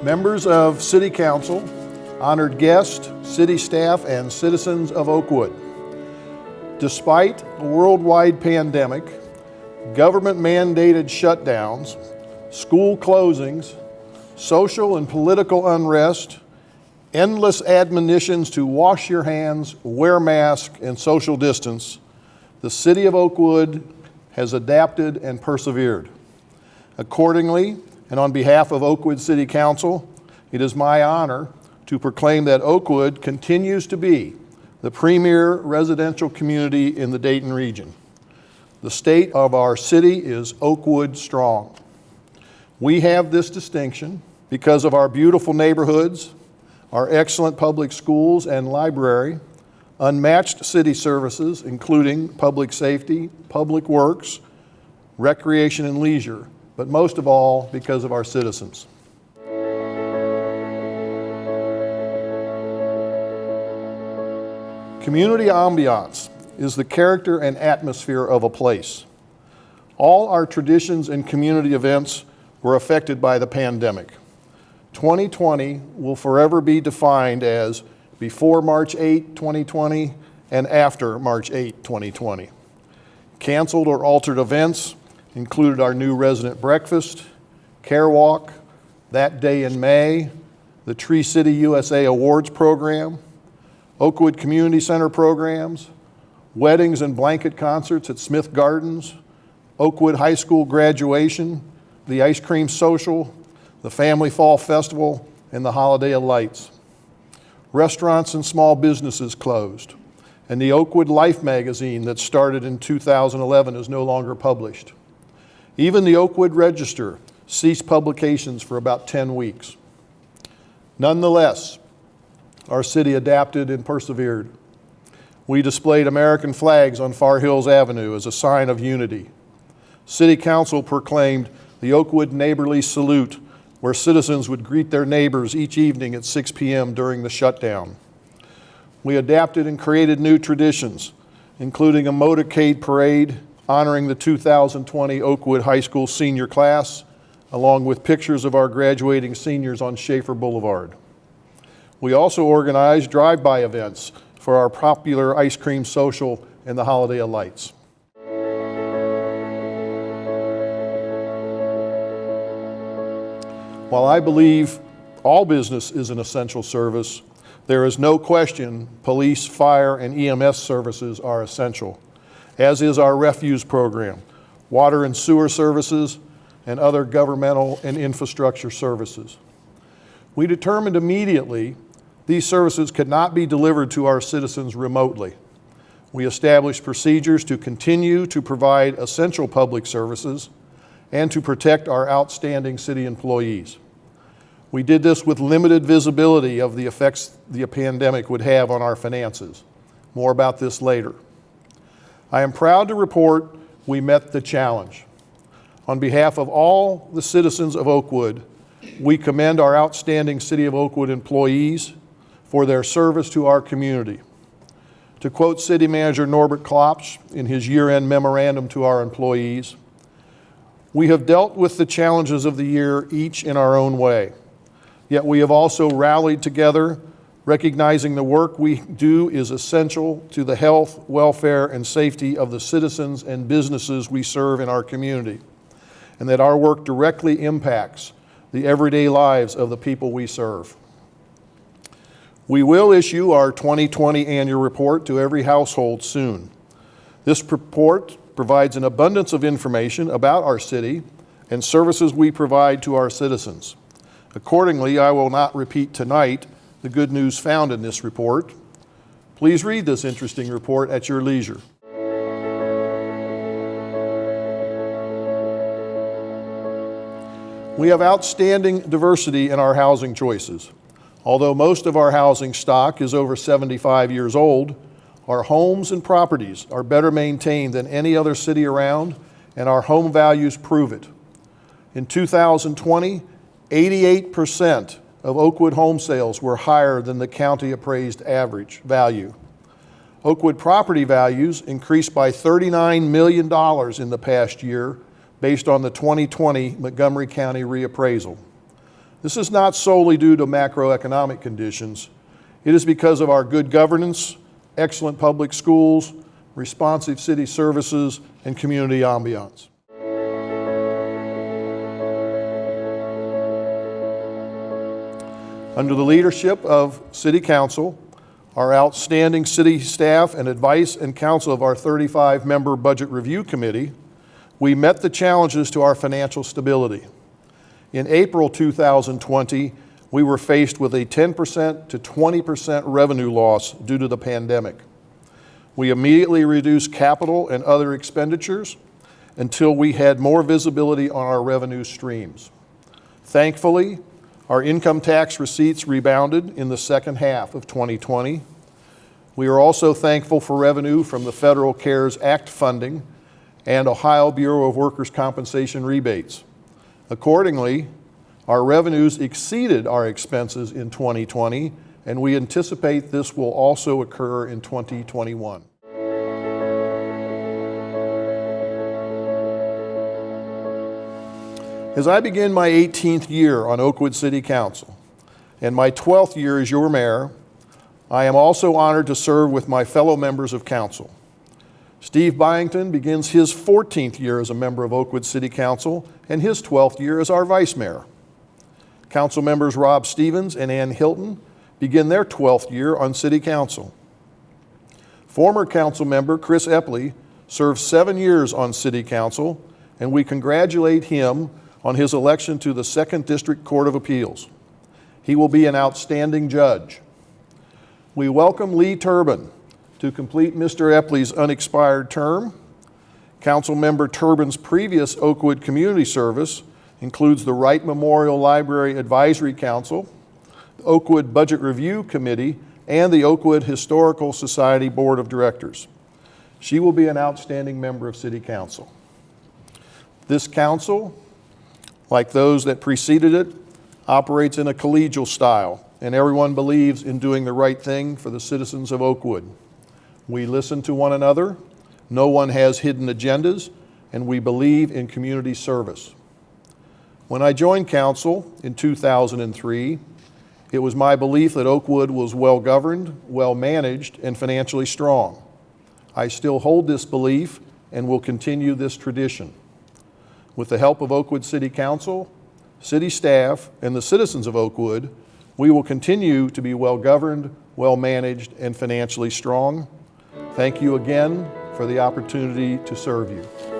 Members of City Council, honored guests, city staff, and citizens of Oakwood. Despite a worldwide pandemic, government-mandated shutdowns, school closings, social and political unrest, endless admonitions to wash your hands, wear masks, and social distance, the City of Oakwood has adapted and persevered. Accordingly, and on behalf of Oakwood City Council, it is my honor to proclaim that Oakwood continues to be the premier residential community in the Dayton region. The state of our city is Oakwood strong. We have this distinction because of our beautiful neighborhoods, our excellent public schools and library, unmatched city services, including public safety, public works, recreation and leisure, but most of all, because of our citizens. Community ambiance is the character and atmosphere of a place. All our traditions and community events were affected by the pandemic. 2020 will forever be defined as before March 8, 2020 and after March 8, 2020. Canceled or altered events included our new resident breakfast, Care Walk, That Day in May, the Tree City USA Awards program, Oakwood Community Center programs, weddings and blanket concerts at Smith Gardens, Oakwood High School graduation, the Ice Cream Social, the Family Fall Festival, and the Holiday of Lights. Restaurants and small businesses closed, and the Oakwood Life magazine that started in 2011 is no longer published. Even the Oakwood Register ceased publications for about 10 weeks. Nonetheless, our city adapted and persevered. We displayed American flags on Far Hills Avenue as a sign of unity. City Council proclaimed the Oakwood Neighborly Salute, where citizens would greet their neighbors each evening at 6 p.m. during the shutdown. We adapted and created new traditions, including a motorcade parade honoring the 2020 Oakwood High School senior class, along with pictures of our graduating seniors on Schaefer Boulevard. We also organized drive-by events for our popular Ice Cream Social and the Holiday of Lights. While I believe all business is an essential service, there is no question police, fire, and EMS services are essential, as is our refuse program, water and sewer services, and other governmental and infrastructure services. We determined immediately these services could not be delivered to our citizens remotely. We established procedures to continue to provide essential public services and to protect our outstanding city employees. We did this with limited visibility of the effects the pandemic would have on our finances. More about this later. I am proud to report we met the challenge. On behalf of all the citizens of Oakwood, we commend our outstanding City of Oakwood employees for their service to our community. To quote City Manager Norbert Klopsch in his year-end memorandum to our employees, "We have dealt with the challenges of the year each in our own way, yet we have also rallied together, recognizing the work we do is essential to the health, welfare, and safety of the citizens and businesses we serve in our community, and that our work directly impacts the everyday lives of the people we serve." We will issue our 2020 annual report to every household soon. This report provides an abundance of information about our city and services we provide to our citizens. Accordingly, I will not repeat tonight the good news found in this report. Please read this interesting report at your leisure. We have outstanding diversity in our housing choices. Although most of our housing stock is over 75 years old, our homes and properties are better maintained than any other city around, and our home values prove it. In 2020, 88% of Oakwood home sales were higher than the county appraised average value. Oakwood property values increased by $39 million in the past year based on the 2020 Montgomery County reappraisal. This is not solely due to macroeconomic conditions. It is because of our good governance, excellent public schools, responsive city services, and community ambiance. Under the leadership of City Council, our outstanding city staff, and advice and counsel of our 35-member Budget Review Committee, we met the challenges to our financial stability. In April 2020, we were faced with a 10% to 20% revenue loss due to the pandemic. We immediately reduced capital and other expenditures until we had more visibility on our revenue streams. Thankfully, our income tax receipts rebounded in the second half of 2020. We are also thankful for revenue from the Federal CARES Act funding and Ohio Bureau of Workers' Compensation rebates. Accordingly, our revenues exceeded our expenses in 2020, and we anticipate this will also occur in 2021. As I begin my 18th year on Oakwood City Council and my 12th year as your mayor, I am also honored to serve with my fellow members of council. Steve Byington begins his 14th year as a member of Oakwood City Council and his 12th year as our vice mayor. Council members Rob Stevens and Ann Hilton begin their 12th year on City Council. Former council member Chris Epley served 7 years on City Council, and we congratulate him on his election to the 2nd District Court of Appeals. He will be an outstanding judge. We welcome Lee Turbin to complete Mr. Epley's unexpired term. Councilmember Turbin's previous Oakwood community service includes the Wright Memorial Library Advisory Council, the Oakwood Budget Review Committee, and the Oakwood Historical Society Board of Directors. She will be an outstanding member of City Council. This council, like those that preceded it, operates in a collegial style, and everyone believes in doing the right thing for the citizens of Oakwood. We listen to one another, no one has hidden agendas, and we believe in community service. When I joined council in 2003, it was my belief that Oakwood was well-governed, well-managed, and financially strong. I still hold this belief and will continue this tradition. With the help of Oakwood City Council, city staff, and the citizens of Oakwood, we will continue to be well-governed, well-managed, and financially strong. Thank you again for the opportunity to serve you.